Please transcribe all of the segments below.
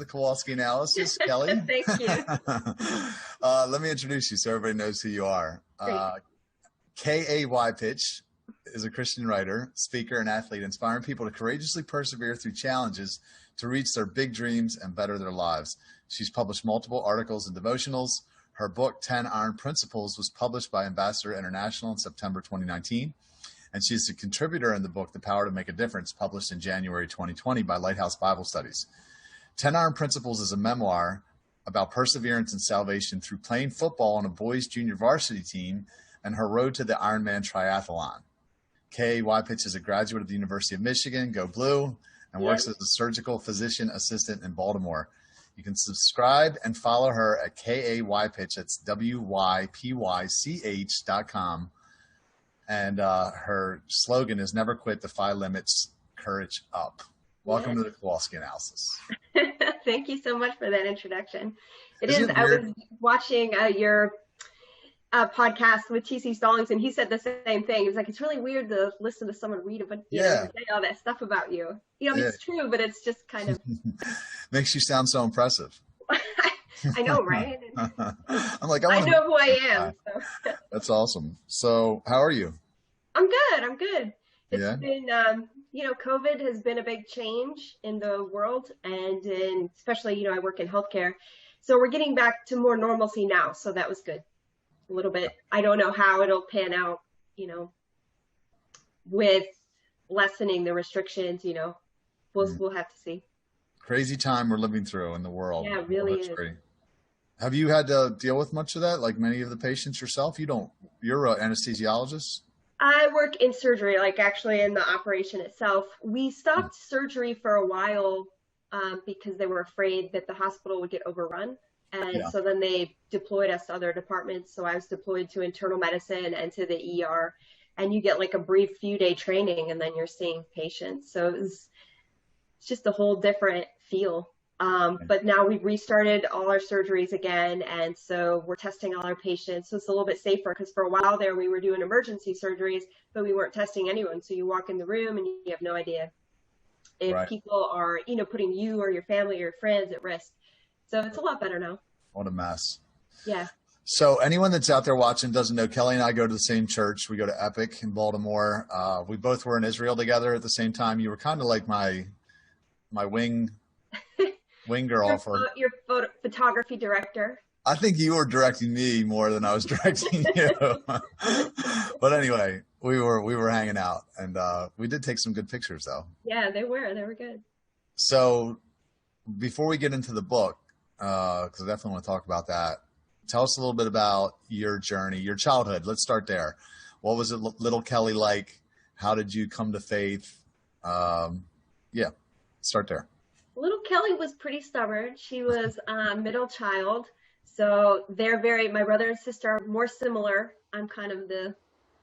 the Kowalski analysis, Kelly. Thank you. Let me introduce you so everybody knows who you are. Wypych is a Christian writer, speaker, and athlete, inspiring people to courageously persevere through challenges to reach their big dreams and better their lives. She's published multiple articles and devotionals. Her book, 10 Iron Principles, was published by Ambassador International in September 2019. And she's a contributor in the book, The Power to Make a Difference, published in January 2020 by Lighthouse Bible Studies. 10 Iron Principles is a memoir about perseverance and salvation through playing football on a boys' junior varsity team and her road to the Ironman triathlon. Wypych is a graduate of the University of Michigan, go Blue, and works as a surgical physician assistant in Baltimore. You can subscribe and follow her at Wypych. It's WYPYCH.com. And her slogan is never quit, defy limits, courage up. Welcome to the Kowalski analysis. Thank you so much for that introduction. I was watching your podcast with T.C. Stallings, and he said the same thing. He was like, it's really weird to listen to someone read a bunch, say all that stuff about you. It's true, but it's just kind of makes you sound so impressive. I know, right? I'm like, I know who I am. So. That's awesome. So how are you? I'm good. It's been, COVID has been a big change in the world, and especially, I work in healthcare. So we're getting back to more normalcy now. So that was good. A little bit. I don't know how it'll pan out, with lessening the restrictions, we'll have to see. Crazy time we're living through in the world. Yeah, it really is. Great. Have you had to deal with much of that, like many of the patients yourself? You're an anesthesiologist? I work in surgery, like actually in the operation itself. We stopped surgery for a while because they were afraid that the hospital would get overrun. And so then they deployed us to other departments. So I was deployed to internal medicine and to the ER. And you get like a brief few-day training, and then you're seeing patients. So it's just a whole different feel. But now we've restarted all our surgeries again. And so we're testing all our patients. So it's a little bit safer, because for a while there we were doing emergency surgeries, but we weren't testing anyone. So you walk in the room and you have no idea if people are, putting you or your family or your friends at risk. So it's a lot better now. What a mess. Yeah. So anyone that's out there watching doesn't know, Kelly and I go to the same church. We go to Wypych in Baltimore. We both were in Israel together at the same time. You were kind of like my wing girl your photography director. I think you were directing me more than I was directing you. But anyway, we were hanging out, and we did take some good pictures though. Yeah, they were good. So before we get into the book, because I definitely want to talk about that, tell us a little bit about your journey, your childhood. Let's start there. What was it, little Kelly, like? How did you come to faith? Start there. Little Kelly was pretty stubborn. She was middle child. So my brother and sister are more similar. I'm kind of the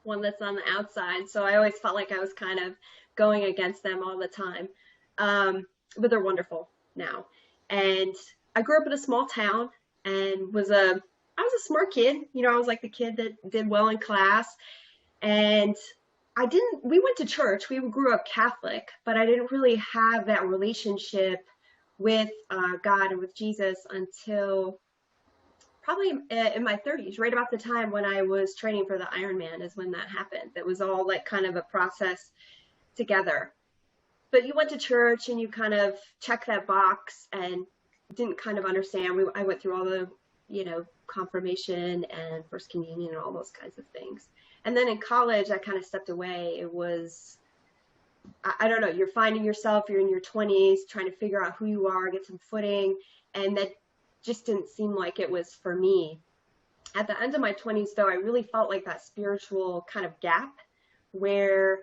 one that's on the outside. So I always felt like I was kind of going against them all the time. But they're wonderful now. And I grew up in a small town and I was a smart kid. I was like the kid that did well in class. And we went to church. We grew up Catholic, but I didn't really have that relationship with God and with Jesus until probably in my 30s, right about the time when I was training for the Ironman is when that happened. It was all like kind of a process together. But you went to church and you kind of check that box and didn't kind of understand. I went through all the, confirmation and first communion and all those kinds of things. And then in college, I kind of stepped away. It was, I don't know, you're finding yourself, you're in your 20s, trying to figure out who you are, get some footing. And that just didn't seem like it was for me. At the end of my 20s, though, I really felt like that spiritual kind of gap where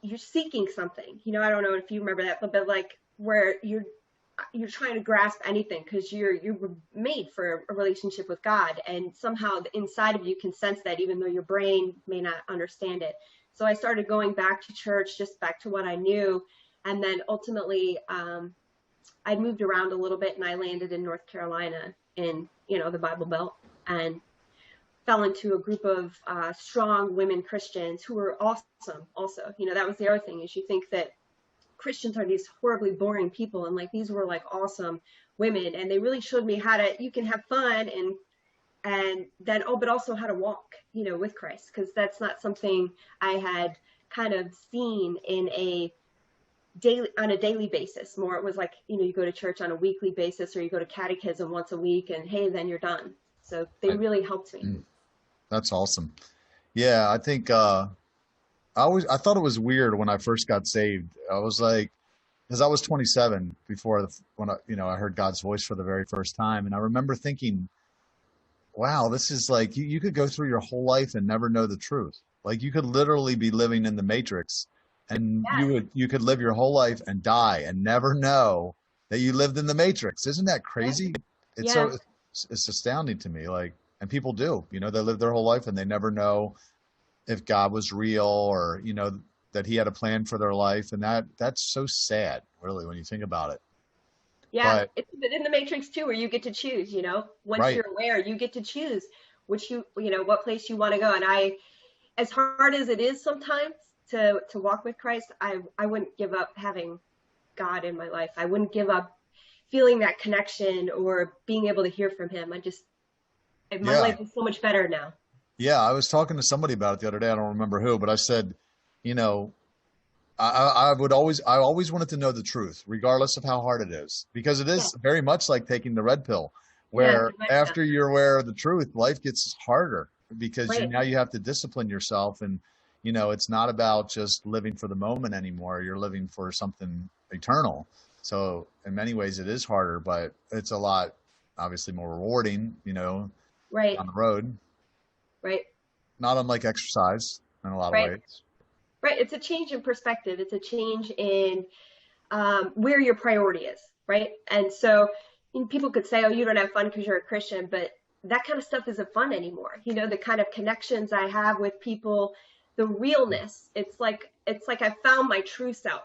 you're seeking something. I don't know if you remember that, but like where you're trying to grasp anything because you were made for a relationship with God, and somehow the inside of you can sense that even though your brain may not understand it. So I started going back to church, just back to what I knew. And then ultimately, I'd moved around a little bit and I landed in North Carolina in, the Bible Belt, and fell into a group of strong women Christians who were awesome also. That was the other thing, is you think that Christians are these horribly boring people, and like these were like awesome women, and they really showed me how to, you can have fun and then, oh, but also how to walk, you know, with Christ, because that's not something I had kind of seen on a daily basis. More it was like, you know, you go to church on a weekly basis, or you go to catechism once a week, and hey, then you're done. So they really helped me. That's awesome. Yeah, I think I thought it was weird when I first got saved. I was like, because I was 27 when I heard God's voice for the very first time, and I remember thinking, wow, this is like you could go through your whole life and never know the truth. Like you could literally be living in the Matrix, and you could live your whole life and die and never know that you lived in the Matrix. Isn't that crazy? It's it's astounding to me. Like, and people do, you know, they live their whole life and they never know if God was real, or, you know, that he had a plan for their life. And that's so sad, really, when you think about it. Yeah, it's in the Matrix too, where you get to choose, you know, once you're aware, you get to choose what place you want to go. And as hard as it is sometimes to walk with Christ, I wouldn't give up having God in my life. I wouldn't give up feeling that connection or being able to hear from him. My life is so much better now. Yeah, I was talking to somebody about it the other day. I don't remember who, but I said, you know, I always wanted to know the truth, regardless of how hard it is, because it is very much like taking the red pill, where after you're aware of the truth, life gets harder because now you have to discipline yourself. And, you know, it's not about just living for the moment anymore. You're living for something eternal. So in many ways it is harder, but it's a lot, obviously more rewarding, you know, on the road. Right. Not unlike exercise in a lot of ways. Right. It's a change in perspective. It's a change in where your priority is. Right. And so people could say, oh, you don't have fun because you're a Christian, but that kind of stuff isn't fun anymore. You know, the kind of connections I have with people, the realness, it's like I found my true self,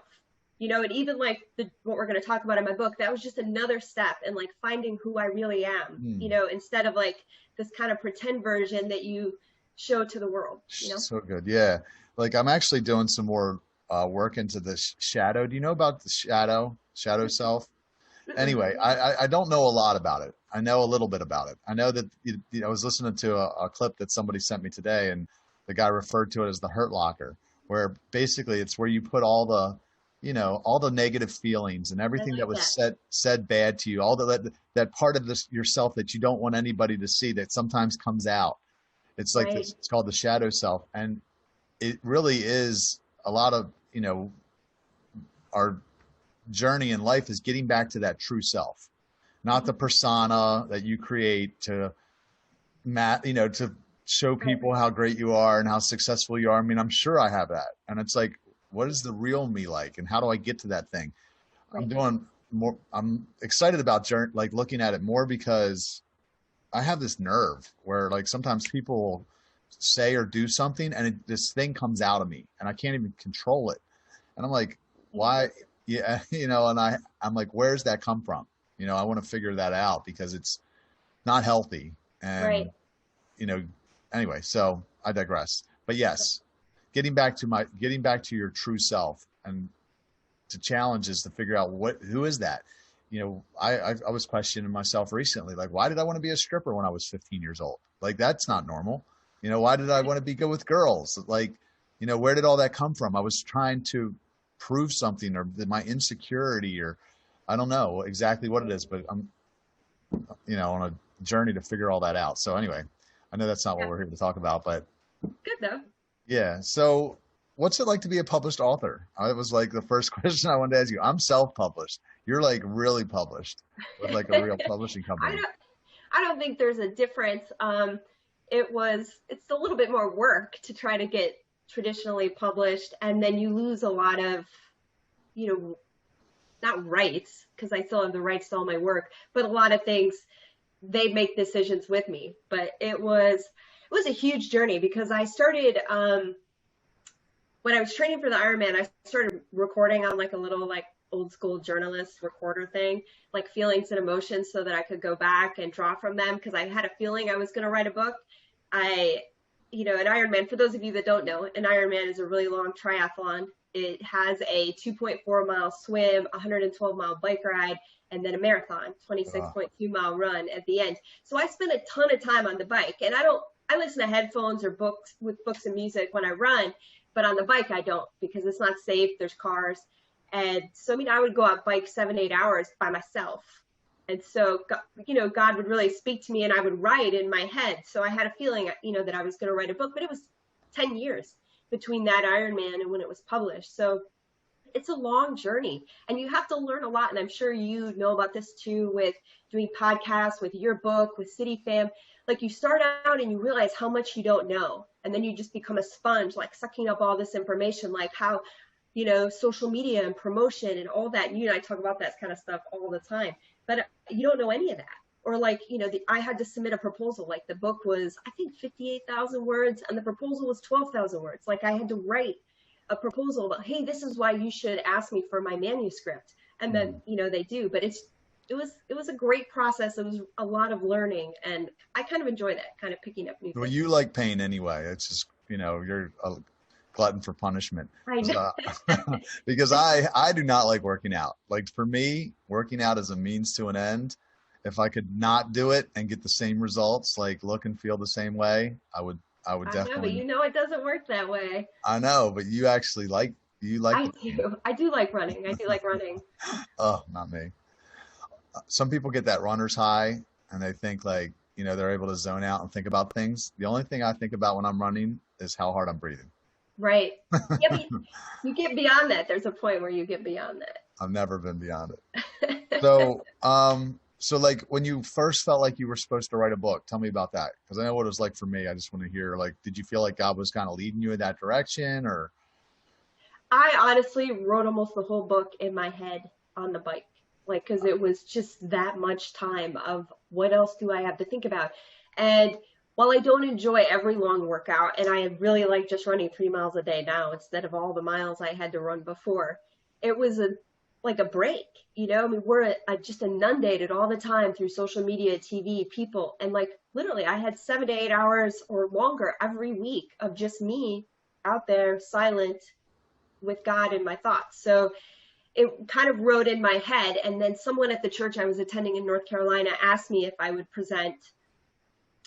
you know, and even like what we're going to talk about in my book, that was just another step in like finding who I really am, you know, instead of like this kind of pretend version that you show to the world, you know? So good. Yeah. Like I'm actually doing some more work into the shadow. Do you know about the shadow self? Anyway, I don't know a lot about it. I know a little bit about it. I know that I was listening to a clip that somebody sent me today, and the guy referred to it as the hurt locker, where basically it's where you put all the, you know, all the negative feelings and everything that was said bad to you, all that part of yourself that you don't want anybody to see, that sometimes comes out. It's like this, it's called the shadow self. And it really is a lot of, you know, our journey in life is getting back to that true self, not the persona that you create to show people how great you are and how successful you are. I mean, I'm sure I have that. And it's like, what is the real me like? And how do I get to that thing? I'm excited about like looking at it more, because I have this nerve where like sometimes people say or do something and this thing comes out of me and I can't even control it. And I'm like, why? Yeah. You know, and I'm like, where's that come from? You know, I want to figure that out because it's not healthy. And, you know, anyway, so I digress, but yes, getting back to your true self, and to challenge is to figure out who is that? You know, I was questioning myself recently, like, why did I want to be a stripper when I was 15 years old? Like, that's not normal. You know, why did I want to be good with girls? Like, you know, where did all that come from? I was trying to prove something, or my insecurity, or I don't know exactly what it is, but I'm, you know, on a journey to figure all that out. So anyway, I know that's not what we're here to talk about, but good though. Yeah. So what's it like to be a published author? That was like the first question I wanted to ask you. I'm self-published. You're like really published with like a real publishing company. I don't think there's a difference. It's a little bit more work to try to get traditionally published, and then you lose a lot of, you know, not rights, because I still have the rights to all my work, but a lot of things, they make decisions with me. But it was a huge journey, because I started, when I was training for the Ironman, I started recording on like a little like old school journalist recorder thing, like feelings and emotions, so that I could go back and draw from them, because I had a feeling I was going to write a book. You know, an Ironman, for those of you that don't know, an Ironman is a really long triathlon. it has a 2.4-mile swim, 112-mile bike ride, and then a marathon, 26.2-mile run at the end. So I spend a ton of time on the bike, and I listen to headphones or books and music when I run, but on the bike I don't, because it's not safe. There's cars. And so, I mean, I would go out bike 7-8 hours by myself. And so, you know, God would really speak to me, and I would write in my head. So I had a feeling, you know, that I was going to write a book, but it was 10 years between that Ironman and when it was published. So it's a long journey, and you have to learn a lot. And I'm sure you know about this too, with doing podcasts, with your book, with City Fam. Like, you start out and you realize how much you don't know. And then you just become a sponge, like sucking up all this information, like how, you know, social media and promotion and all that. And you and I talk about that kind of stuff all the time, but you don't know any of that. Or like, you know, I had to submit a proposal. Like, the book was, I think, 58,000 words, and the proposal was 12,000 words. Like, I had to write a proposal about, hey, this is why you should ask me for my manuscript. And then, you know, they do. But it was a great process. It was a lot of learning, and I kind of enjoy that, kind of picking up new things. Well, you like pain anyway. It's just, you know, you're a glutton for punishment. I know. Because I do not like working out. Like, for me, working out is a means to an end. If I could not do it and get the same results, like look and feel the same way, I would definitely. I know, but you know, it doesn't work that way. I know, but you actually like. I do like running. I do like running. Oh, not me. Some people get that runner's high, and they think, like, you know, they're able to zone out and think about things. The only thing I think about when I'm running is how hard I'm breathing. Right. Yeah, but you get beyond that. There's a point where you get beyond that. I've never been beyond it. So like, when you first felt like you were supposed to write a book, tell me about that. Because I know what it was like for me. I just want to hear, like, did you feel like God was kind of leading you in that direction, or? I honestly wrote almost the whole book in my head on the bike, like, because it was just that much time of what else do I have to think about. And while I don't enjoy every long workout, and I really like just running 3 miles a day now instead of all the miles I had to run before, it was like a break, you know. I mean, we're just inundated all the time through social media, TV, people, and like literally I had 7 to 8 hours or longer every week of just me out there silent with God in my thoughts. So it kind of wrote in my head. And then someone at the church I was attending in North Carolina asked me if I would present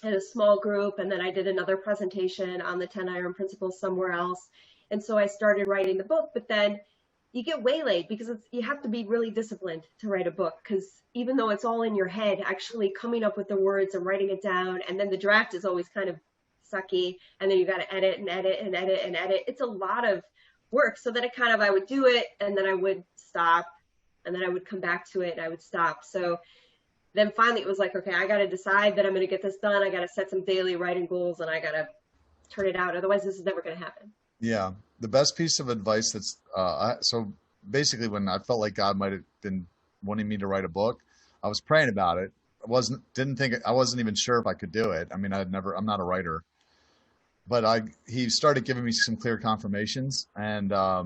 in a small group, and then I did another presentation on the 10 iron principles somewhere else. And so I started writing the book, but then you get waylaid because you have to be really disciplined to write a book, because even though it's all in your head, actually coming up with the words and writing it down, and then the draft is always kind of sucky, and then you got to edit and edit and edit and edit. It's a lot of work. So then I would do it, and then I would stop, and then I would come back to it, and I would stop. So then finally it was like, okay, I got to decide that I'm going to get this done. I got to set some daily writing goals, and I got to turn it out. Otherwise, this is never going to happen. Yeah. The best piece of advice that's, so basically when I felt like God might have been wanting me to write a book, I was praying about it. I wasn't even sure if I could do it. I mean, I'm not a writer, but he started giving me some clear confirmations, and I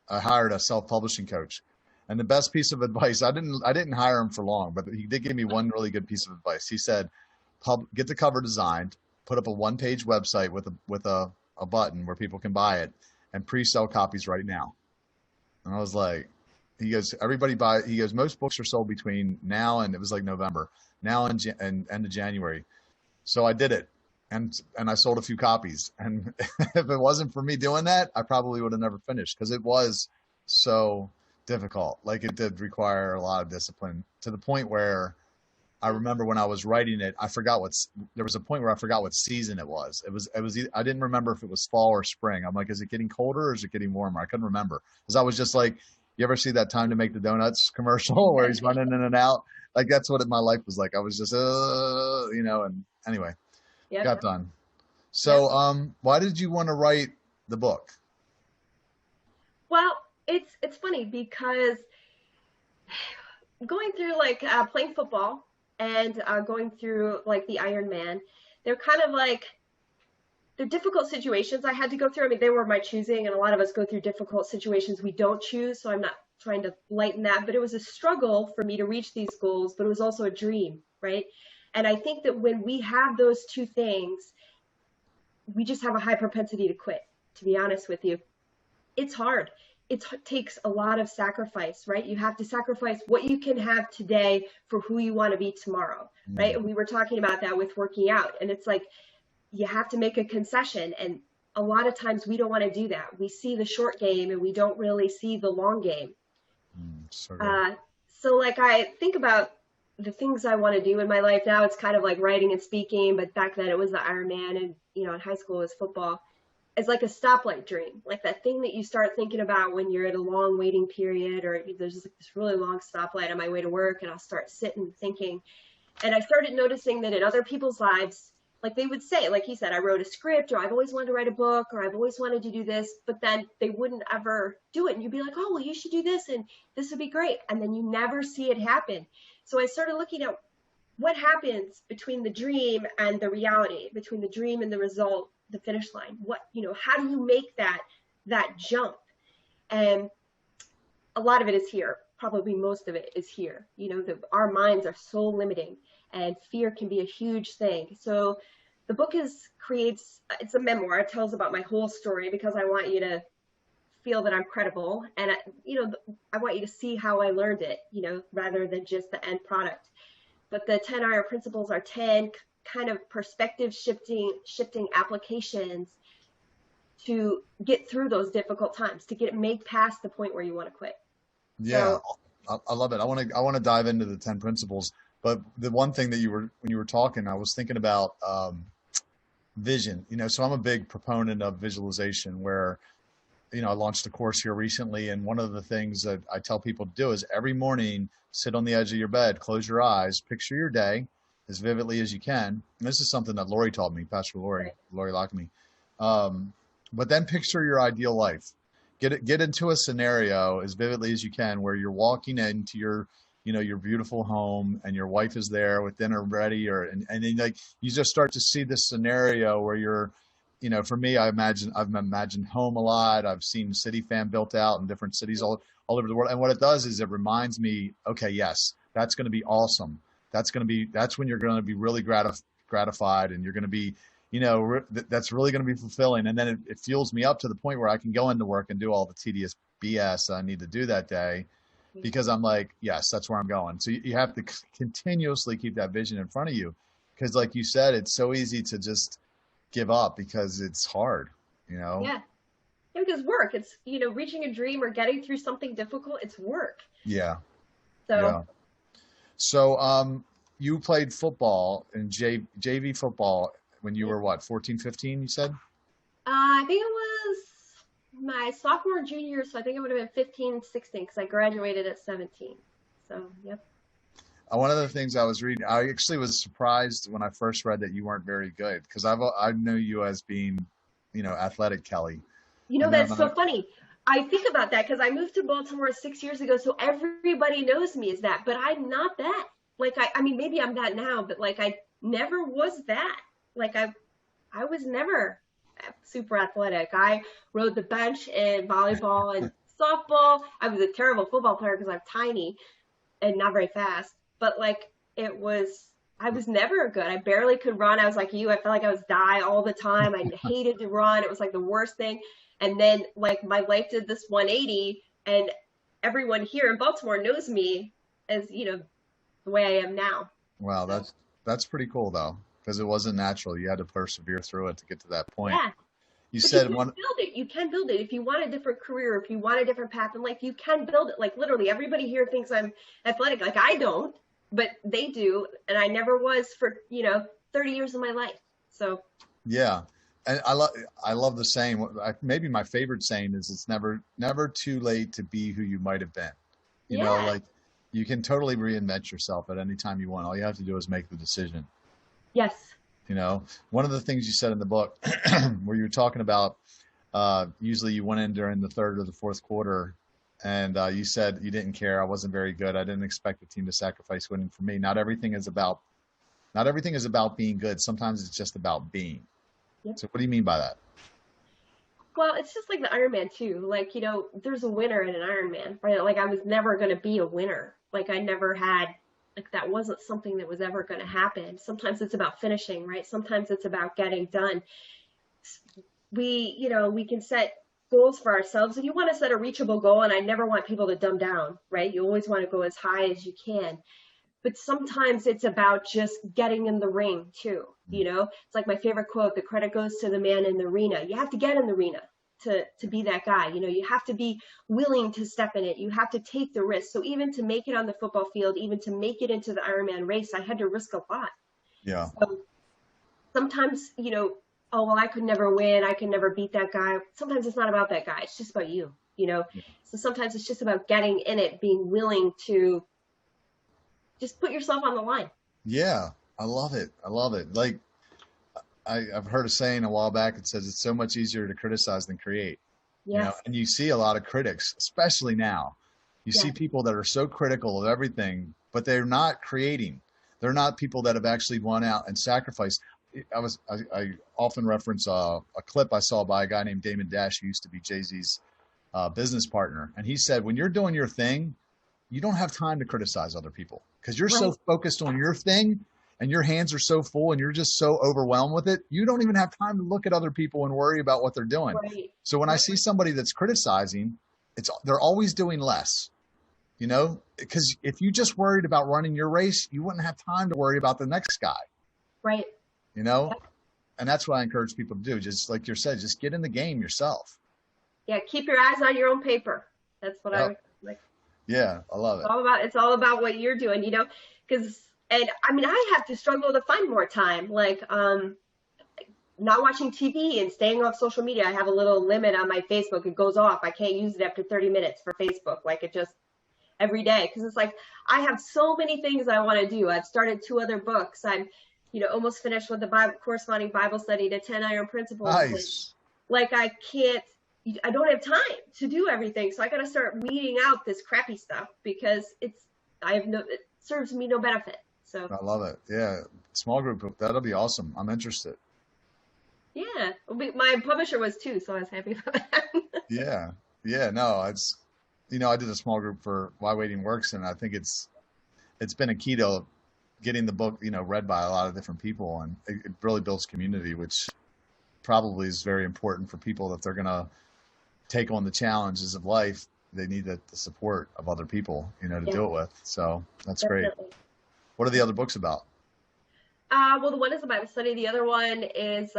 hired a self-publishing coach. And the best piece of advice, I didn't hire him for long, but he did give me one really good piece of advice. He said, get the cover designed, put up a 1-page website with a button where people can buy it, and pre-sell copies right now. And I was like, he goes, most books are sold between now and, it was like November, now and end of January. So I did it, and I sold a few copies. And if it wasn't for me doing that, I probably would have never finished, because it was so difficult. Like, it did require a lot of discipline, to the point where I remember when I was writing it, there was a point where I forgot what season it was. I didn't remember if it was fall or spring. I'm like, is it getting colder or is it getting warmer? I couldn't remember, because I was just like, you ever see that Time to Make the Donuts commercial where he's running in and out? Like, that's what my life was like. I was just, you know, and anyway, got done. So, why did you want to write the book? Well, it's funny, because going through playing football and going through like the Ironman, they're kind of like, they're difficult situations I had to go through. I mean, they were my choosing, and a lot of us go through difficult situations we don't choose. So I'm not trying to lighten that, but it was a struggle for me to reach these goals, but it was also a dream, right? And I think that when we have those two things, we just have a high propensity to quit, to be honest with you. It's hard. takes a lot of sacrifice, right? You have to sacrifice what you can have today for who you want to be tomorrow, right? And we were talking about that with working out, and it's like you have to make a concession, and a lot of times we don't want to do that. We see the short game and we don't really see the long game. So like I think about the things I want to do in my life now. It's kind of like writing and speaking, but back then it was the Ironman, and in high school it was football. It's like a stoplight dream, like that thing that you start thinking about when you're at a long waiting period, or there's this really long stoplight on my way to work, and I'll start sitting thinking. And I started noticing that in other people's lives, like they would say, like he said, I wrote a script, or I've always wanted to write a book, or I've always wanted to do this, but then they wouldn't ever do it. And you'd be like, oh, well, you should do this, and this would be great. And then you never see it happen. So I started looking at what happens between the dream and the reality, between the dream and the result, the finish line. How do you make that jump? And a lot of it is here. Probably most of it is here. Our minds are so limiting, and fear can be a huge thing. So the book it's a memoir. It tells about my whole story because I want you to feel that I'm credible, and I want you to see how I learned it, rather than just the end product. But the 10 iron principles are 10 kind of perspective shifting applications to get through those difficult times, to make past the point where you want to quit. Yeah, so, I love it. I want to dive into the 10 principles, but the one thing that when you were talking, I was thinking about vision. So I'm a big proponent of visualization, where I launched a course here recently, and one of the things that I tell people to do is every morning sit on the edge of your bed, close your eyes, picture your day as vividly as you can. And this is something that Lori taught me, Pastor Lori Lockamy. But then picture your ideal life. Get into a scenario as vividly as you can where you're walking into your beautiful home, and your wife is there with dinner ready, and then like you just start to see this scenario where you're, for me, I've imagined home a lot. I've seen City Fan built out in different cities all over the world. And what it does is it reminds me, okay, yes, that's going to be awesome. That's when you're going to be really gratified, and you're going to be, that's really going to be fulfilling. And then it fuels me up to the point where I can go into work and do all the tedious BS I need to do that day, because I'm like, yes, that's where I'm going. So you have to continuously keep that vision in front of you, because like you said, it's so easy to just give up because it's hard, Yeah, because work, it's, reaching a dream or getting through something difficult, it's work. Yeah. So. Yeah. So you played football in JV football when you were what, 14, 15, you said? I think it was my sophomore and junior year, so I think it would have been 15, 16, because I graduated at 17. So, yep. One of the things I was reading, I actually was surprised when I first read that you weren't very good, because I knew you as being, athletic, Kelly. That's so funny. I think about that because I moved to Baltimore 6 years ago, so everybody knows me as that, but I'm not that. Like, I mean, maybe I'm that now, but like, I never was that. Like, I was never super athletic. I rode the bench in volleyball and softball. I was a terrible football player because I'm tiny and not very fast. But like, I was never good. I barely could run. I was like you. I felt like I was die all the time. I hated to run. It was like the worst thing. And then like my life did this 180, and everyone here in Baltimore knows me as, the way I am now. Wow, so. That's pretty cool though, because it wasn't natural. You had to persevere through it to get to that point. Yeah. You can build it. You can build it. If you want a different career, if you want a different path in life, you can build it. Like literally everybody here thinks I'm athletic. Like I don't, but they do. And I never was for, 30 years of my life. So. Yeah. And I love the saying. Maybe my favorite saying is it's never too late to be who you might have been. You know, like you can totally reinvent yourself at any time you want. All you have to do is make the decision. Yes. One of the things you said in the book where you were talking about usually you went in during the third or the fourth quarter, and you said you didn't care. I wasn't very good. I didn't expect the team to sacrifice winning for me. Not everything is about being good. Sometimes it's just about being. Yep. So what do you mean by that? Well, it's just like the Ironman too. Like, there's a winner in an Ironman, right? Like I was never going to be a winner. Like I never had, like that wasn't something that was ever going to happen. Sometimes it's about finishing, right? Sometimes it's about getting done. We can set goals for ourselves, and you want to set a reachable goal, and I never want people to dumb down, right? You always want to go as high as you can. But sometimes it's about just getting in the ring too. You know, it's like my favorite quote, the credit goes to the man in the arena. You have to get in the arena to be that guy. You know, you have to be willing to step in it. You have to take the risk. So even to make it on the football field, even to make it into the Ironman race, I had to risk a lot. Yeah. So sometimes, you know, oh, well, I could never win. I can never beat that guy. Sometimes it's not about that guy. It's just about you, you know? Yeah. So sometimes it's just about getting in it, being willing to just put yourself on the line. Yeah. I love it. I love it. Like, I've heard a saying a while back. It says it's so much easier to criticize than create. Yes. You know? And you see a lot of critics, especially now. You see people that are so critical of everything, but they're not creating. They're not people that have actually gone out and sacrificed. I often reference a clip I saw by a guy named Damon Dash, who used to be Jay-Z's business partner. And he said, when you're doing your thing, you don't have time to criticize other people because you're so focused on your thing. And your hands are so full and you're just so overwhelmed with it, you don't even have time to look at other people and worry about what they're doing. Right. So when I see somebody that's criticizing, they're always doing less, you know, because if you just worried about running your race, you wouldn't have time to worry about the next guy. Right. You know, and that's what I encourage people to do. Just like you said, just get in the game yourself. Yeah. Keep your eyes on your own paper. That's what I like. Yeah. I love it. It's all about what you're doing, you know, and I mean, I have to struggle to find more time, like not watching TV and staying off social media. I have a little limit on my Facebook. It goes off. I can't use it after 30 minutes for Facebook. Like it just every day. Cause it's like, I have so many things I want to do. I've started 2 other books. I'm, you know, almost finished with the corresponding Bible study to 10 Iron Principles. Nice. Like I don't have time to do everything. So I got to start weeding out this crappy stuff because it serves me no benefit. So I love it. Yeah. Small group. That'll be awesome. I'm interested. Yeah. My publisher was too, so I was happy about that. Yeah. Yeah. No, it's, you know, I did a small group for Why Waiting Works, and I think it's been a key to getting the book, you know, read by a lot of different people, and it really builds community, which probably is very important for people if they're going to take on the challenges of life. They need the support of other people, you know, to do it with. So that's great. What are the other books about? Well, the one is a Bible study. The other one is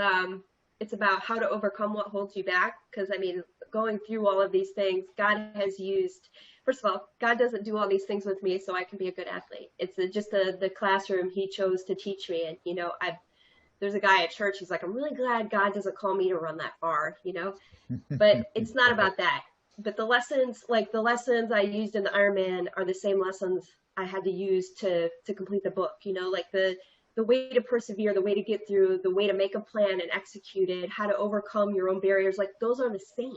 it's about how to overcome what holds you back. Because, I mean, going through all of these things, God has used, first of all, God doesn't do all these things with me so I can be a good athlete. It's just the classroom he chose to teach me. And, you know, there's a guy at church, he's like, I'm really glad God doesn't call me to run that far, you know. But it's not about that. But the lessons I used in the Ironman are the same lessons I had to use to complete the book, you know, like the way to persevere, the way to get through, the way to make a plan and execute it, how to overcome your own barriers. Like those are the same,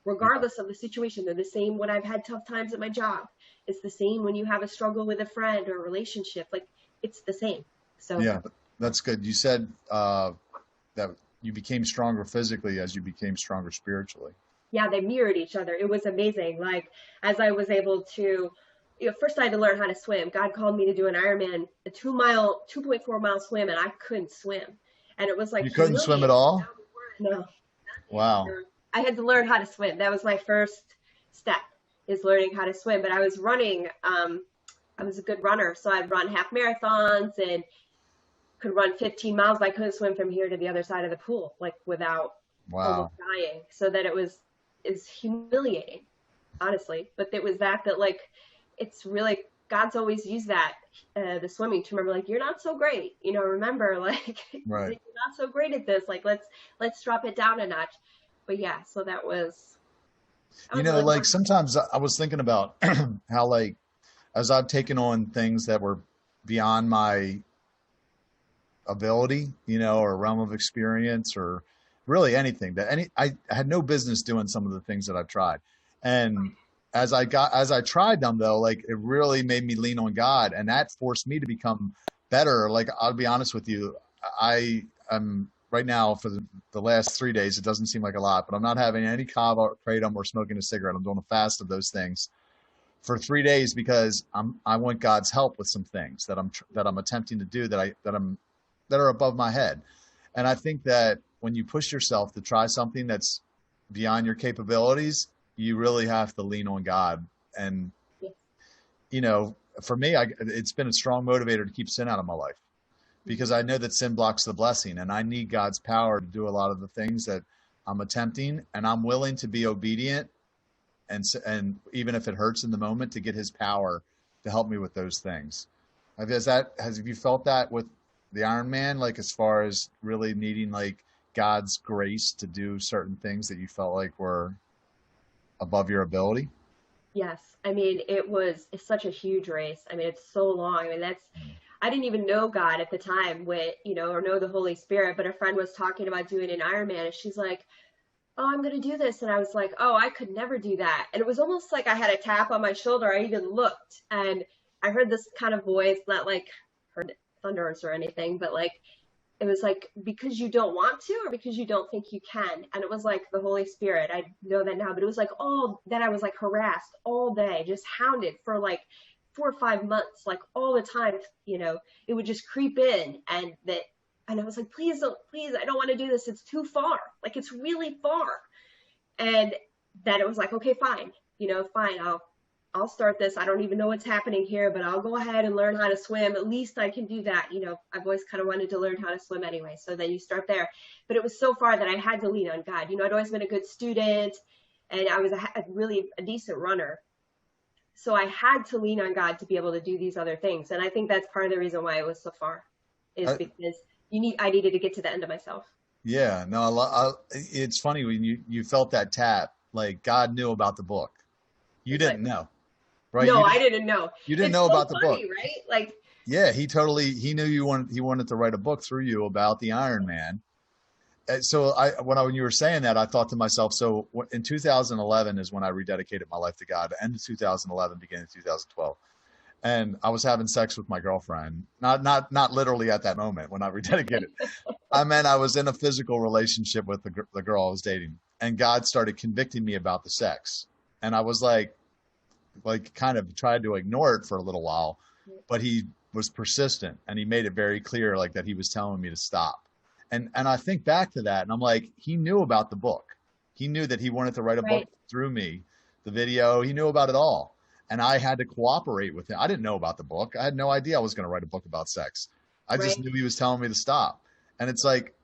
regardless of the situation. They're the same when I've had tough times at my job. It's the same when you have a struggle with a friend or a relationship. Like it's the same. So yeah, that's good. You said that you became stronger physically as you became stronger spiritually. Yeah, they mirrored each other. It was amazing. Like as I was able to, you know, first I had to learn how to swim. God called me to do an Ironman, a 2.4 mile swim, and I couldn't swim. And it was like, you couldn't swim at all? No. Wow. I had to learn how to swim. That was my first step, is learning how to swim. But I was running, I was a good runner. So I'd run half marathons and could run 15 miles, but I couldn't swim from here to the other side of the pool, like without almost dying. So that it's humiliating, honestly. But it was that like, it's really, God's always used that, the swimming to remember, like, you're not so great, you know, remember, like, right. You're not so great at this. Like, let's drop it down a notch. But yeah, so that was you know, really like fun. Sometimes I was thinking about how, like, as I've taken on things that were beyond my ability, you know, or realm of experience or really anything I had no business doing some of the things that I've tried. And as I tried them though, like it really made me lean on God, and that forced me to become better. Like, I'll be honest with you. I am right now for the last 3 days, it doesn't seem like a lot, but I'm not having any kava or kratom or smoking a cigarette. I'm doing a fast of those things for 3 days because I want God's help with some things that I'm attempting to do that are above my head. And I think that when you push yourself to try something that's beyond your capabilities, you really have to lean on God. And, you know, for me, it's been a strong motivator to keep sin out of my life, because I know that sin blocks the blessing, and I need God's power to do a lot of the things that I'm attempting, and I'm willing to be obedient, and even if it hurts in the moment, to get his power to help me with those things. Have you felt that with the Ironman, like as far as really needing like God's grace to do certain things that you felt like were above your ability? Yes. I mean, it's such a huge race. I mean, it's so long. I mean, I didn't even know God at the time or know the Holy Spirit, but a friend was talking about doing an Ironman, and she's like, oh, I'm going to do this. And I was like, oh, I could never do that. And it was almost like I had a tap on my shoulder. I even looked, and I heard this kind of voice, not like heard thunderous or anything, but like, it was like, because you don't want to, or because you don't think you can. And it was like the Holy Spirit. I know that now, but it was like then I was like harassed all day, just hounded for like 4 or 5 months, like all the time, it would just creep in, and I was like, please, I don't want to do this. It's too far. Like, it's really far. And then it was like, okay, fine, fine. I'll start this. I don't even know what's happening here, but I'll go ahead and learn how to swim. At least I can do that. I've always kind of wanted to learn how to swim anyway. So then you start there. But it was so far that I had to lean on God. I'd always been a good student, and I was a decent runner. So I had to lean on God to be able to do these other things. And I think that's part of the reason why it was so far, is because I needed to get to the end of myself. Yeah, no, it's funny when you felt that tap, like God knew about the book. You didn't know. Right? No, I didn't know. You didn't know about the book, right? Like, yeah, he knew he wanted to write a book through you about the Ironman. So when you were saying that, I thought to myself, so in 2011 is when I rededicated my life to God, end of 2011, beginning of 2012. And I was having sex with my girlfriend, not literally at that moment when I rededicated. I meant I was in a physical relationship with the girl I was dating, and God started convicting me about the sex. And I was like kind of tried to ignore it for a little while, but he was persistent, and he made it very clear, like, that he was telling me to stop. And I think back to that, and I'm like, he knew about the book. He knew that he wanted to write a book through me, the video. He knew about it all. And I had to cooperate with him. I didn't know about the book. I had no idea I was going to write a book about sex. I just knew he was telling me to stop. And it's like,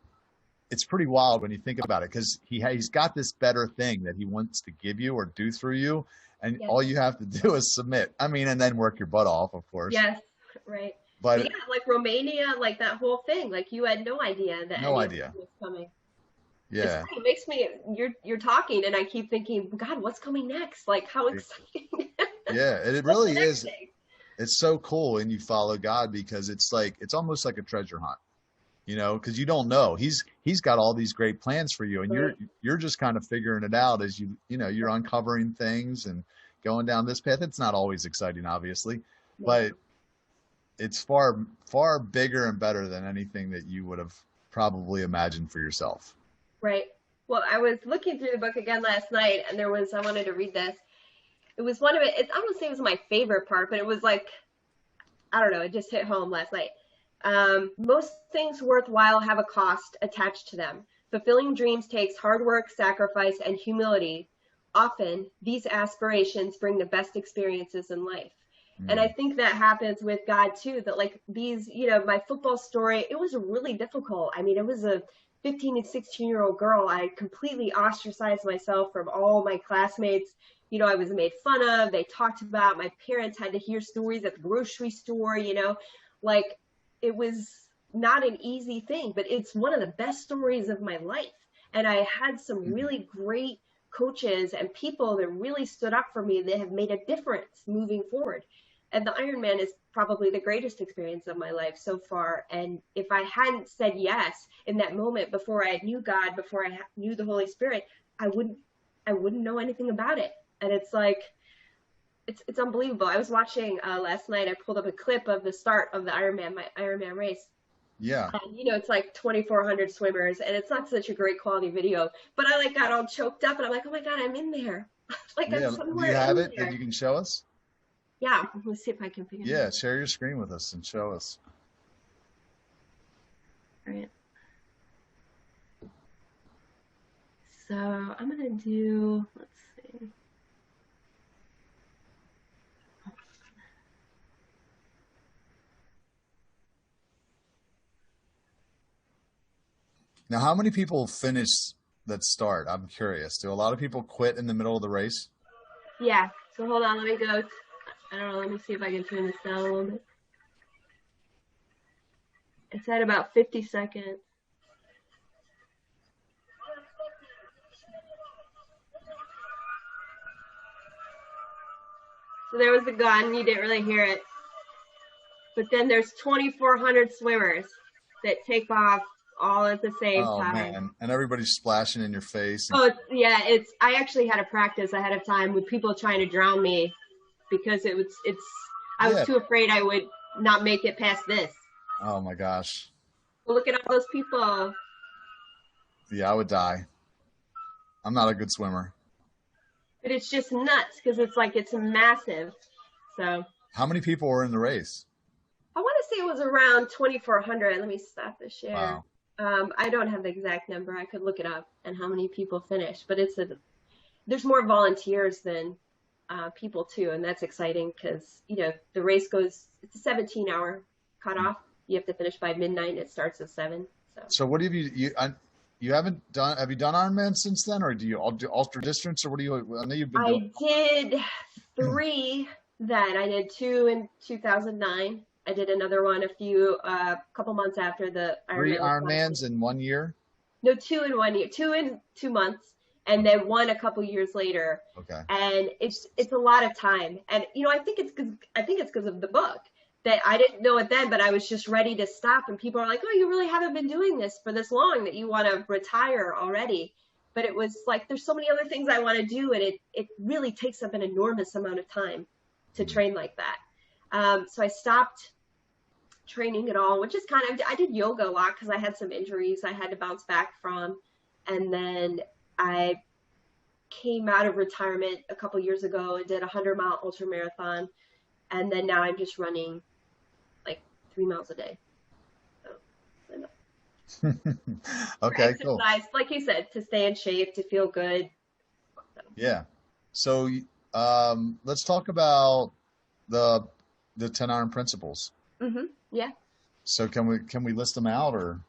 it's pretty wild when you think about it, because he's got this better thing that he wants to give you or do through you. And all you have to do is submit. I mean, and then work your butt off, of course. Yes, right. But yeah, like Romania, like that whole thing, like you had no idea that anything was coming. Yeah. It makes me, you're talking, and I keep thinking, God, what's coming next? Like, how exciting. Yeah, it really is. Thing? It's so cool, and you follow God, because it's almost like a treasure hunt, because you don't know. He's got all these great plans for you, and you're just kind of figuring it out as you're uncovering things and going down this path. It's not always exciting, obviously, but it's far, far bigger and better than anything that you would have probably imagined for yourself. Right. Well, I was looking through the book again last night, and I wanted to read this. It was one of it. I don't say it was my favorite part, but it was like, I don't know, it just hit home last night. Most things worthwhile have a cost attached to them. Fulfilling dreams takes hard work, sacrifice, and humility. Often, these aspirations bring the best experiences in life. And I think that happens with God too, that like these, my football story, it was really difficult. I mean, it was a 15 and 16-year-old girl. I completely ostracized myself from all my classmates. I was made fun of. They talked about, my parents had to hear stories at the grocery store, like it was not an easy thing, but it's one of the best stories of my life. And I had some really great coaches and people that really stood up for me that have made a difference moving forward. And the Ironman is probably the greatest experience of my life so far. And if I hadn't said yes in that moment, before I knew God, before I knew the Holy Spirit, I wouldn't know anything about it. And it's like, it's unbelievable. I was watching last night, I pulled up a clip of the start of the Ironman, my Ironman race. Yeah. And, it's like 2,400 swimmers, and it's not such a great quality video, but I got all choked up, and I'm like, oh my God, I'm in there. I'm somewhere. Do you have it that you can show us? Yeah, let's see if I can figure it out. Yeah, share your screen with us and show us. All right. So I'm going to do, let's see. Now, how many people finish that start? I'm curious. Do a lot of people quit in the middle of the race? Yeah. So hold on, let me go. I don't know, let me see if I can turn this down a little bit. It's at about 50 seconds. So there was the gun, you didn't really hear it. But then there's 2,400 swimmers that take off all at the same time. Man, and everybody's splashing in your face. Oh, yeah, I actually had to practice ahead of time with people trying to drown me because I was too afraid I would not make it past this. Oh my gosh. Look at all those people. Yeah, I would die. I'm not a good swimmer. But it's just nuts because it's massive. So. How many people were in the race? I want to say it was around 2,400. Let me stop the share. Wow. I don't have the exact number. I could look it up and how many people finished. But there's more volunteers than people too, and that's exciting because the race it's a 17-hour cutoff. You have to finish by midnight, and it starts at 7. So what have you haven't done? Have you done Ironman since then, or do you do ultra distance, or what do you? I know you've been. I did 3 then. I did 2 in 2009. I did another one a couple months after the Ironman. 3 Ironmans in 1 year? No, 2 in 1 year. 2 in 2 months, and then 1 a couple years later. Okay. And it's a lot of time, and I think it's because of the book that I didn't know it then, but I was just ready to stop. And people are like, "Oh, you really haven't been doing this for this long that you want to retire already." But it was like there's so many other things I want to do, and it really takes up an enormous amount of time to train like that. So I stopped training at all, which is I did yoga a lot because I had some injuries I had to bounce back from. And then I came out of retirement a couple years ago and did a 100-mile ultra marathon. And then now I'm just running like 3 miles a day. So, okay, cool. Like you said, to stay in shape, to feel good. So. Yeah. So let's talk about the 10 iron principles. Mm-hmm. Yeah. So can we list them out, or?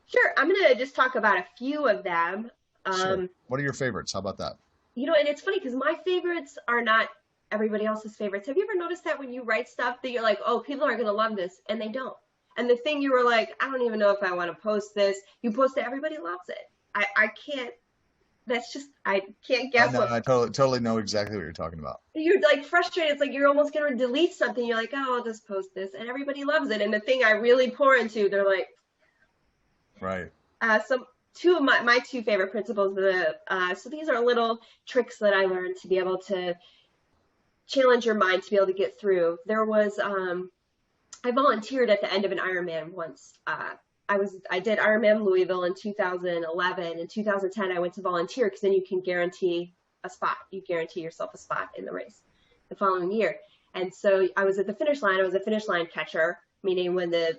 Sure. I'm going to just talk about a few of them. Sure. What are your favorites? How about that? And it's funny because my favorites are not everybody else's favorites. Have you ever noticed that when you write stuff that you're like, oh, people are going to love this, and they don't? And the thing you were like, I don't even know if I want to post this. You post it, everybody loves it. I can't. That's just, I can't guess. I totally know exactly what you're talking about. You're like frustrated. It's like you're almost going to delete something. You're like, oh, I'll just post this. And everybody loves it. And the thing I really pour into, they're like. Right. So 2 of my 2 favorite principles, so these are little tricks that I learned to be able to challenge your mind to be able to get through. There was, I volunteered at the end of an Ironman once. I did Ironman Louisville in 2011. In 2010, I went to volunteer because then you can guarantee a spot. You guarantee yourself a spot in the race the following year. And so I was at the finish line. I was a finish line catcher, meaning when the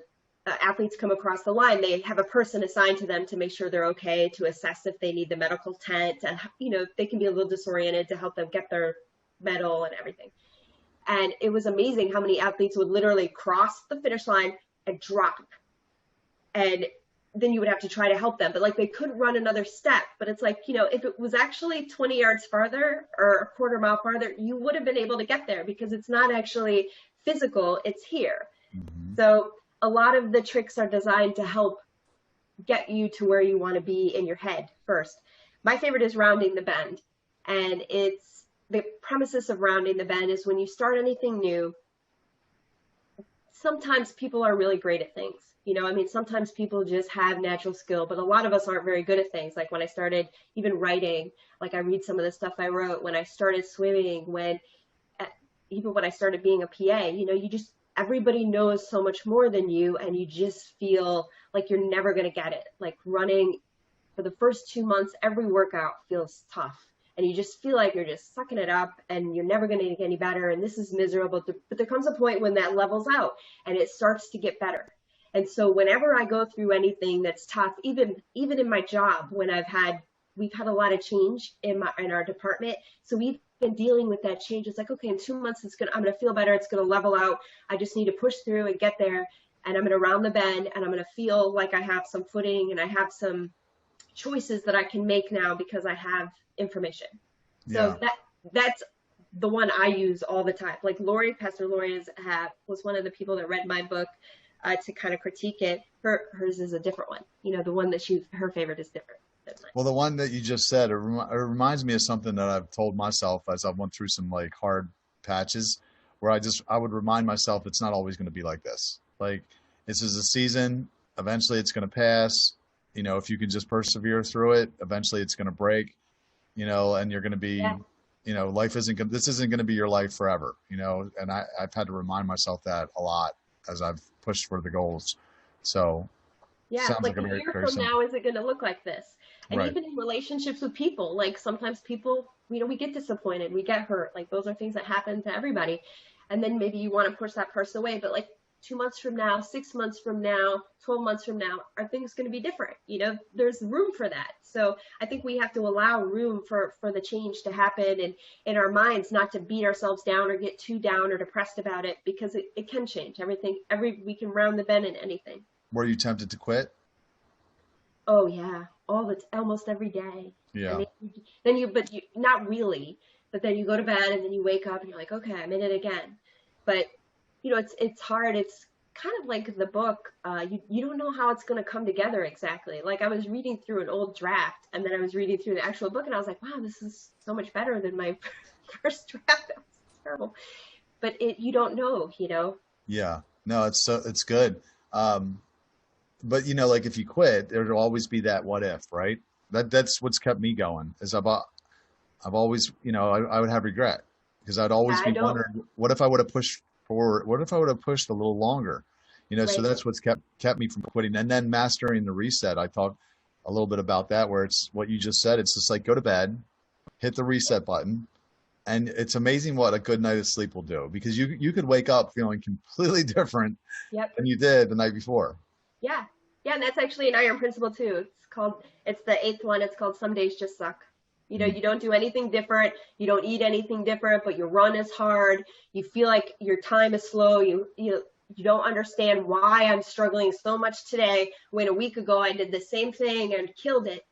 athletes come across the line, they have a person assigned to them to make sure they're okay, to assess if they need the medical tent, and they can be a little disoriented, to help them get their medal and everything. And it was amazing how many athletes would literally cross the finish line and drop. And then you would have to try to help them, but they couldn't run another step. But it's like, if it was actually 20 yards farther or a quarter mile farther, you would have been able to get there because it's not actually physical, it's here. Mm-hmm. So a lot of the tricks are designed to help get you to where you want to be in your head first. My favorite is rounding the bend. And it's the premises of rounding the bend is when you start anything new, sometimes people are really great at things. Sometimes people just have natural skill, but a lot of us aren't very good at things. Like when I started even writing, I read some of the stuff I wrote. When I started swimming, even when I started being a PA, everybody knows so much more than you, and you just feel like you're never going to get it. Like running for the first 2 months, every workout feels tough, and you just feel like you're just sucking it up and you're never going to get any better, and this is miserable. But there comes a point when that levels out and it starts to get better. And so whenever I go through anything that's tough, even in my job, when I've had we've had a lot of change in our department. So we've been dealing with that change. It's like, okay, in 2 months, I'm going to feel better. It's going to level out. I just need to push through and get there. And I'm going to round the bend, and I'm going to feel like I have some footing and I have some choices that I can make now because I have information. So that's the one I use all the time. Like Pastor Lori was one of the people that read my book to kind of critique it. Hers is a different one. You know, the one that her favorite is different than mine. Well, the one that you just said, it reminds me of something that I've told myself as I went through some like hard patches where I would remind myself it's not always going to be like this. Like, this is a season. Eventually it's going to pass. You know, if you can just persevere through it, eventually it's going to break, you know, and you're going to be, you know, this isn't going to be your life forever, you know, and I've had to remind myself that a lot as I've pushed for the goals. So like a year from now, is it going to look like this? And even in relationships with people, like sometimes people, you know, we get disappointed, we get hurt. Like those are things that happen to everybody. And then maybe you want to push that person away, but like 2 months from now, 6 months from now, 12 months from now, are things going to be different? You know, there's room for that. So I think we have to allow room for the change to happen, and in our minds, not to beat ourselves down or get too down or depressed about it, because it can change everything. We can round the bend in anything. Were you tempted to quit? Oh yeah. Almost every day. Yeah. But not really, but then you go to bed and then you wake up and you're like, okay, I'm in it again. But you know, it's hard. It's kind of like the book. You don't know how it's going to come together exactly. Like I was reading through an old draft, and then I was reading through the actual book, and I was like, wow, this is so much better than my first draft. That was terrible. But you don't know, you know? Yeah. No, it's good. But you know, like if you quit, there'll always be that what if, right? That's what's kept me going. Is I've always, you know, I would have regret, because I'd always be wondering, what if I would have pushed forward? What if I would have pushed a little longer? You know, so that's what's kept me from quitting. And then mastering the reset. I talked a little bit about that, where it's what you just said. It's just like, go to bed, hit the reset button, and it's amazing what a good night of sleep will do, because you could wake up feeling completely different than you did the night before. Yeah. Yeah. And that's actually an iron principle too. It's the 8th one. It's called Some Days Just Suck. You know, you don't do anything different. You don't eat anything different, but your run is hard. You feel like your time is slow. You don't understand why I'm struggling so much today when a week ago I did the same thing and killed it.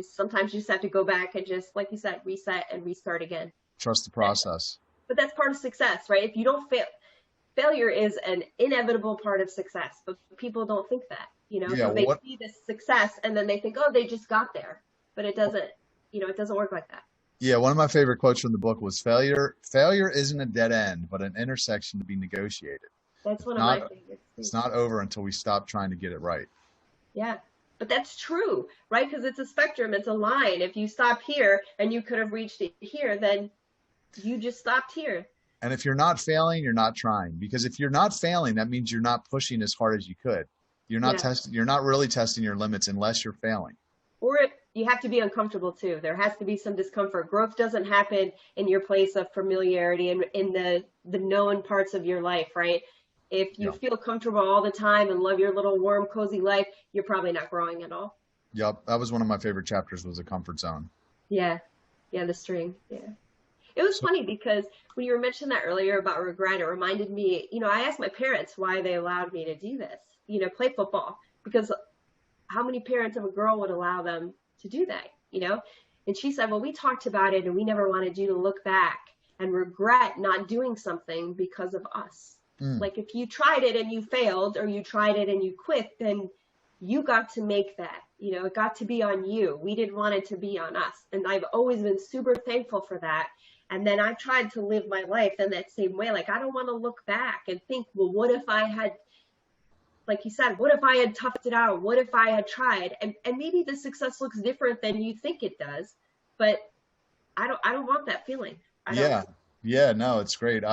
Sometimes you just have to go back and just, like you said, reset and restart again. Trust the process. But that's part of success, right? If you don't failure is an inevitable part of success, but people don't think that, you know, so they see this success and then they think, oh, they just got there. But it doesn't, you know, it doesn't work like that. Yeah, one of my favorite quotes from the book was, failure isn't a dead end, but an intersection to be negotiated. That's one of my favorites. It's not over until we stop trying to get it right. Yeah, but that's true, right? Because it's a spectrum, it's a line. If you stop here and you could have reached it here, then you just stopped here. And if you're not failing, you're not trying. Because if you're not failing, that means you're not pushing as hard as you could. You're not testing. You're not really testing your limits unless you're failing. Or you have to be uncomfortable too. There has to be some discomfort. Growth doesn't happen in your place of familiarity and in the known parts of your life, right? If you feel comfortable all the time and love your little warm, cozy life, you're probably not growing at all. Yep. That was one of my favorite chapters, was the comfort zone. Yeah. Yeah. The string. Yeah. It was funny because when you were mentioning that earlier about regret, it reminded me, you know, I asked my parents why they allowed me to do this, you know, play football, because how many parents of a girl would allow them to do that, you know? And she said, well, we talked about it and we never wanted you to look back and regret not doing something because of us. Like if you tried it and you failed, or you tried it and you quit, then you got to make that, you know, it got to be on you. We didn't want it to be on us. And I've always been super thankful for that. And then I've tried to live my life in that same way. Like, I don't want to look back and think, well, what if I had, like you said, what if I had toughed it out? What if I had tried? And maybe the success looks different than you think it does, but I don't want that feeling. Yeah, no, it's great.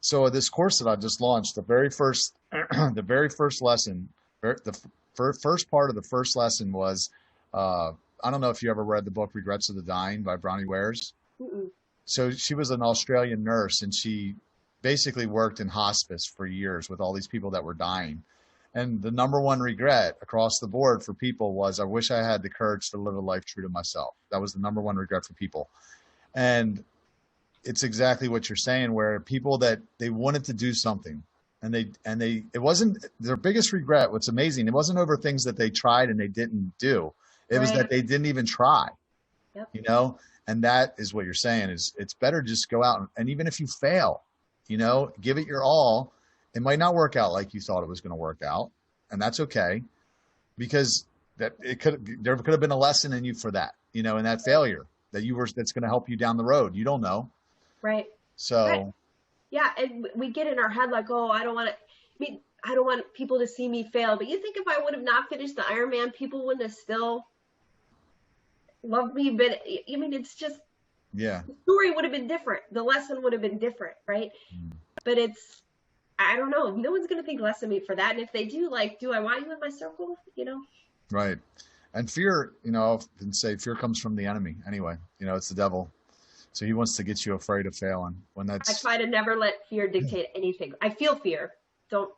So this course that I just launched, the very first lesson, the first part of the first lesson was, I don't know if you ever read the book Regrets of the Dying by Bronnie Wares. Mm-mm. So she was an Australian nurse, and she basically worked in hospice for years with all these people that were dying. And the number one regret across the board for people was, I wish I had the courage to live a life true to myself. That was the number one regret for people. And it's exactly what you're saying, where people that they wanted to do something and it wasn't their biggest regret. What's amazing, it wasn't over things that they tried and they didn't do. It was that they didn't even try, you know? And that is what you're saying is it's better just go out and even if you fail, you know, give it your all. It might not work out like you thought it was going to work out, and that's okay, because there could have been a lesson in you for that, you know, in that failure that's going to help you down the road. You don't know. Right. So. Right. Yeah. And we get in our head like, oh, I don't want people to see me fail. But you think if I would have not finished the Ironman, people wouldn't have still loved me. But I mean, it's just, the story would have been different. The lesson would have been different. Right. But I don't know. No one's going to think less of me for that. And if they do, like, do I want you in my circle? You know? Right. And fear, you know, I can say fear comes from the enemy anyway. You know, it's the devil. So he wants to get you afraid of failing. I try to never let fear dictate anything. I feel fear.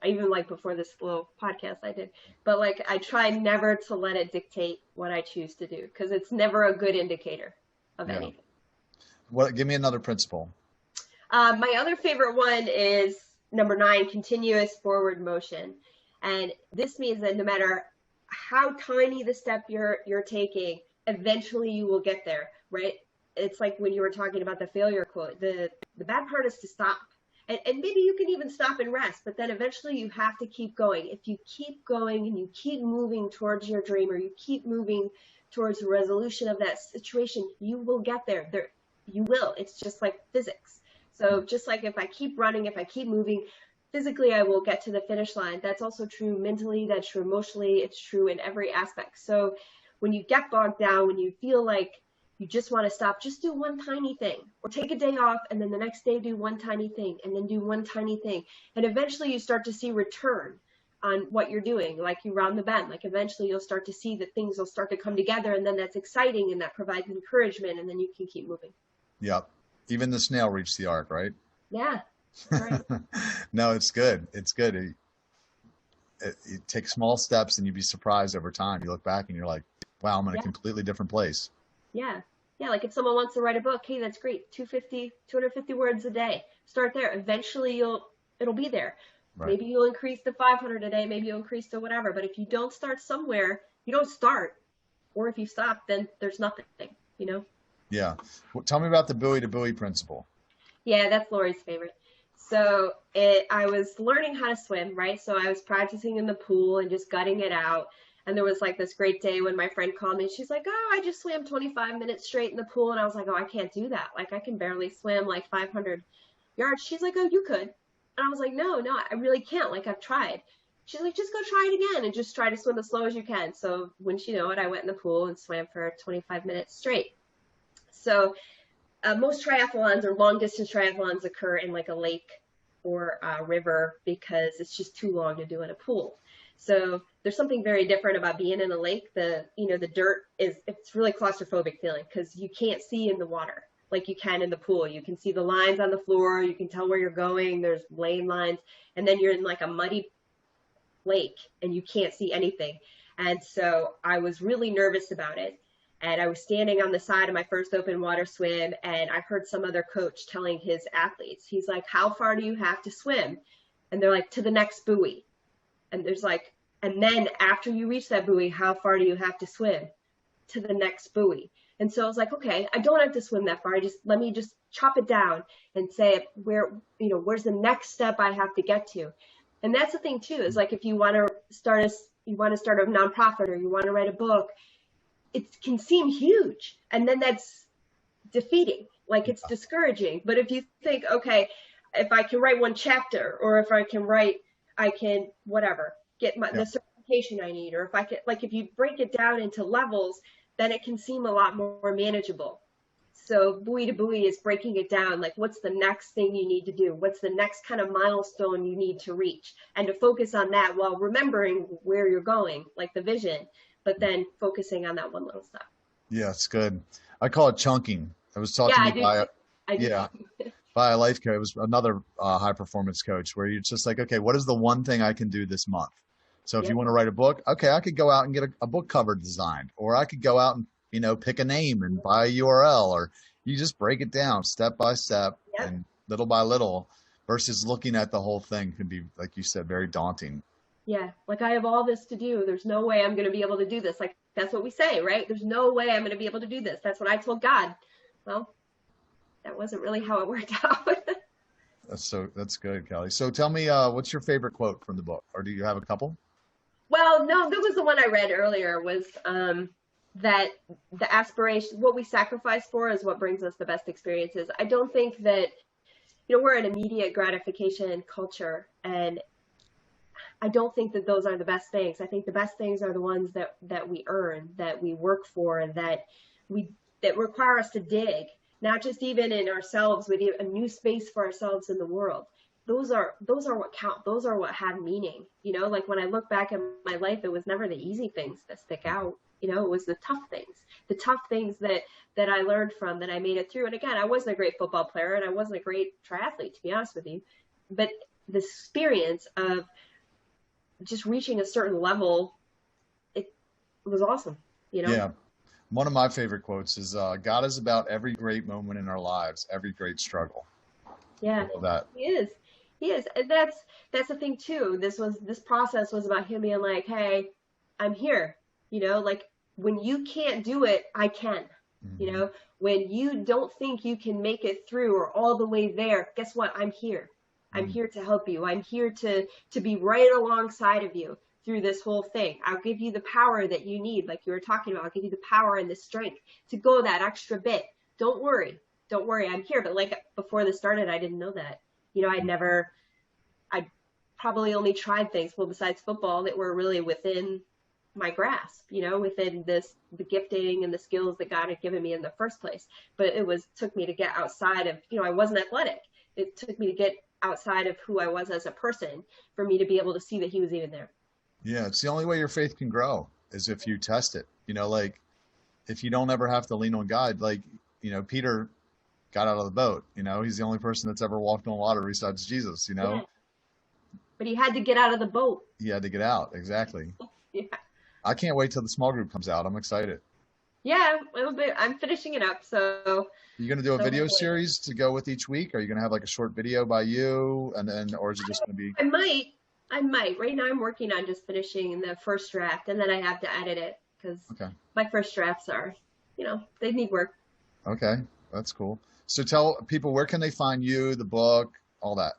Even like before this little podcast I did. But like, I try never to let it dictate what I choose to do, because it's never a good indicator of anything. Give me another principle. My other favorite one is number 9, continuous forward motion. And this means that no matter how tiny the step you're taking, eventually you will get there, right? It's like when you were talking about the failure quote, the bad part is to stop. And maybe you can even stop and rest, but then eventually you have to keep going. If you keep going and you keep moving towards your dream, or you keep moving towards the resolution of that situation, you will get there. You will. It's just like physics. So just like if I keep running, if I keep moving, physically I will get to the finish line. That's also true mentally, that's true emotionally, it's true in every aspect. So when you get bogged down, when you feel like you just want to stop, just do one tiny thing, or take a day off and then the next day do one tiny thing, and then do one tiny thing. And eventually you start to see return on what you're doing, like you round the bend. Like eventually you'll start to see that things will start to come together, and then that's exciting and that provides encouragement, and then you can keep moving. Yep. Even the snail reached the ark, right? Yeah. Right. No, it's good. It's good. You take small steps and you'd be surprised over time. You look back and you're like, wow, I'm in a completely different place. Yeah. Yeah. Like if someone wants to write a book, hey, that's great. 250 words a day. Start there. Eventually it'll be there. Right. Maybe you'll increase to 500 a day. Maybe you'll increase to whatever. But if you don't start somewhere, you don't start. Or if you stop, then there's nothing, you know? Yeah. Well, tell me about the buoy to buoy principle. Yeah, that's Lori's favorite. So I was learning how to swim, right? So I was practicing in the pool and just gutting it out. And there was like this great day when my friend called me. She's like, oh, I just swam 25 minutes straight in the pool. And I was like, oh, I can't do that. Like I can barely swim like 500 yards. She's like, oh, you could. And I was like, no, I really can't. Like I've tried. She's like, just go try it again and just try to swim as slow as you can. So wouldn't you know it, I went in the pool and swam for 25 minutes straight. So most triathlons or long distance triathlons occur in like a lake or a river because it's just too long to do in a pool. So there's something very different about being in a lake. The dirt it's really claustrophobic feeling because you can't see in the water like you can in the pool. You can see the lines on the floor. You can tell where you're going. There's lane lines. And then you're in like a muddy lake and you can't see anything. And so I was really nervous about it. And I was standing on the side of my first open water swim, and I heard some other coach telling his athletes, he's like, how far do you have to swim? And they're like, to the next buoy. And there's like, and then after you reach that buoy, how far do you have to swim? To the next buoy. And so I was like, okay, I don't have to swim that far. Let me just chop it down and say where's the next step I have to get to? And that's the thing too, is like, if you want to start a nonprofit or you want to write a book, it can seem huge, and then that's defeating, like it's discouraging. But if you think, okay, if I can write one chapter, or if I can whatever, get the certification I need, or if I can, like, if you break it down into levels, then it can seem a lot more manageable. So buoy to buoy is breaking it down, like what's the next thing you need to do? What's the next kind of milestone you need to reach? And to focus on that while remembering where you're going, like the vision, but then focusing on that one little step. Yeah, it's good. I call it chunking. I was talking by a life coach. It was another high performance coach where you're just like, okay, what is the one thing I can do this month? So if Yep. you want to write a book, okay, I could go out and get a book cover designed, or I could go out and, pick a name and buy a URL, or you just break it down step by step Yep. and little by little, versus looking at the whole thing can be, like you said, very daunting. Yeah. Like, I have all this to do. There's no way I'm going to be able to do this. Like, that's what we say, right? There's no way I'm going to be able to do this. That's what I told God. Well, that wasn't really how it worked out. That's good, Kelly. So tell me, what's your favorite quote from the book, or do you have a couple? Well, no, that was the one I read earlier, was that the aspiration, what we sacrifice for is what brings us the best experiences. I don't think that, we're an immediate gratification culture, and I don't think that those are the best things. I think the best things are the ones that we earn, that we work for, and that require us to dig, not just even in ourselves, with a new space for ourselves in the world. Those are what count. Those are what have meaning. Like, when I look back at my life, it was never the easy things that stick out. It was the tough things that I learned from, that I made it through. And again, I wasn't a great football player, and I wasn't a great triathlete, to be honest with you, but the experience of just reaching a certain level, it was awesome. Yeah. One of my favorite quotes is, God is about every great moment in our lives, every great struggle. Yeah, I love that. he is. And that's the thing too. This process was about him being like, hey, I'm here. Like, when you can't do it, I can. Mm-hmm. When you don't think you can make it through or all the way there, guess what? I'm here. I'm here to help you. I'm here to be right alongside of you through this whole thing. I'll give you the power that you need, like you were talking about. I'll give you the power and the strength to go that extra bit. Don't worry, I'm here. But like, before this started, I didn't know that. I probably only tried things, well, besides football, that were really within my grasp, within the gifting and the skills that God had given me in the first place. But took me to get outside of, I wasn't athletic. It took me to get outside of who I was as a person for me to be able to see that he was even there. Yeah, it's the only way your faith can grow, is if you test it. Like, if you don't ever have to lean on God, like, Peter got out of the boat. He's the only person that's ever walked on water besides Jesus. Yeah. But he had to get out of the boat. He had to get out. Exactly. Yeah. I can't wait till the small group comes out. I'm excited. Yeah, I'm finishing it up. So you're going to do a video series to go with each week? Are you going to have like a short video by you, and then, or is it just going to be? I might. Right now I'm working on just finishing the first draft, and then I have to edit it, because my first drafts are, they need work. Okay, that's cool. So tell people, where can they find you, the book, all that?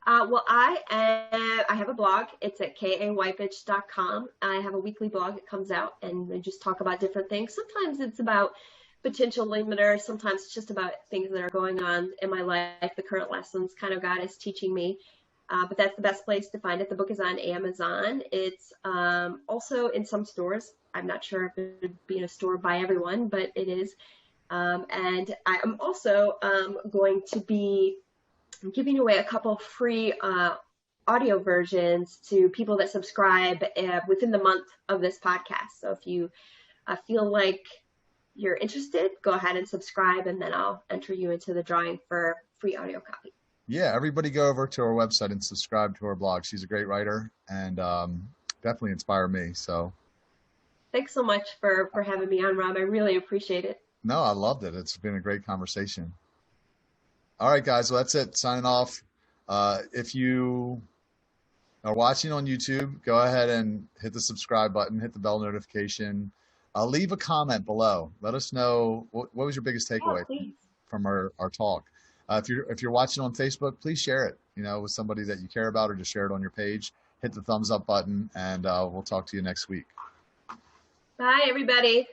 Well, I have a blog. It's at kawypych.com. I have a weekly blog that comes out, and I just talk about different things. Sometimes it's about potential limiters. Sometimes it's just about things that are going on in my life, the current lessons kind of God is teaching me. But that's the best place to find it. The book is on Amazon. It's also in some stores. I'm not sure if it would be in a store by everyone, but it is. And I'm also going to be giving away a couple free audio versions to people that subscribe within the month of this podcast. So if you feel like you're interested, go ahead and subscribe, and then I'll enter you into the drawing for free audio copy. Yeah, everybody go over to our website and subscribe to her blog. She's a great writer, and definitely inspire me. So thanks so much for having me on, Rob. I really appreciate it. No, I loved it. It's been a great conversation. All right, guys. Well, that's it. Signing off. If you are watching on YouTube, go ahead and hit the subscribe button, hit the bell notification. Leave a comment below. Let us know what was your biggest takeaway from our talk. If you're watching on Facebook, please share it, with somebody that you care about, or just share it on your page. Hit the thumbs up button, and we'll talk to you next week. Bye, everybody.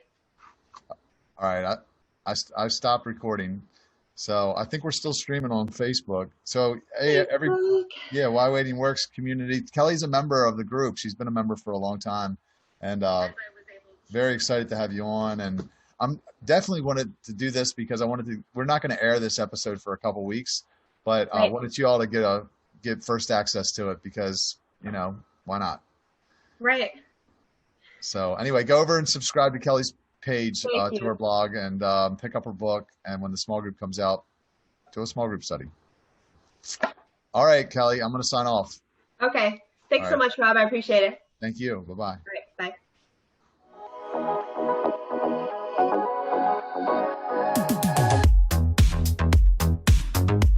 All right, I stopped recording, so I think we're still streaming on Facebook. So hey, Why Waiting Works community. Kelly's a member of the group. She's been a member for a long time, and very excited to have you on. And I'm definitely wanted to do this because we're not going to air this episode for a couple weeks, but I wanted you all to get first access to it because, why not? Right. So anyway, go over and subscribe to Kelly's page, to her blog, and pick up her book. And when the small group comes out, do a small group study. All right, Kelly, I'm going to sign off. Okay. Thanks so much, Rob. I appreciate it. Thank you. Bye-bye. All right.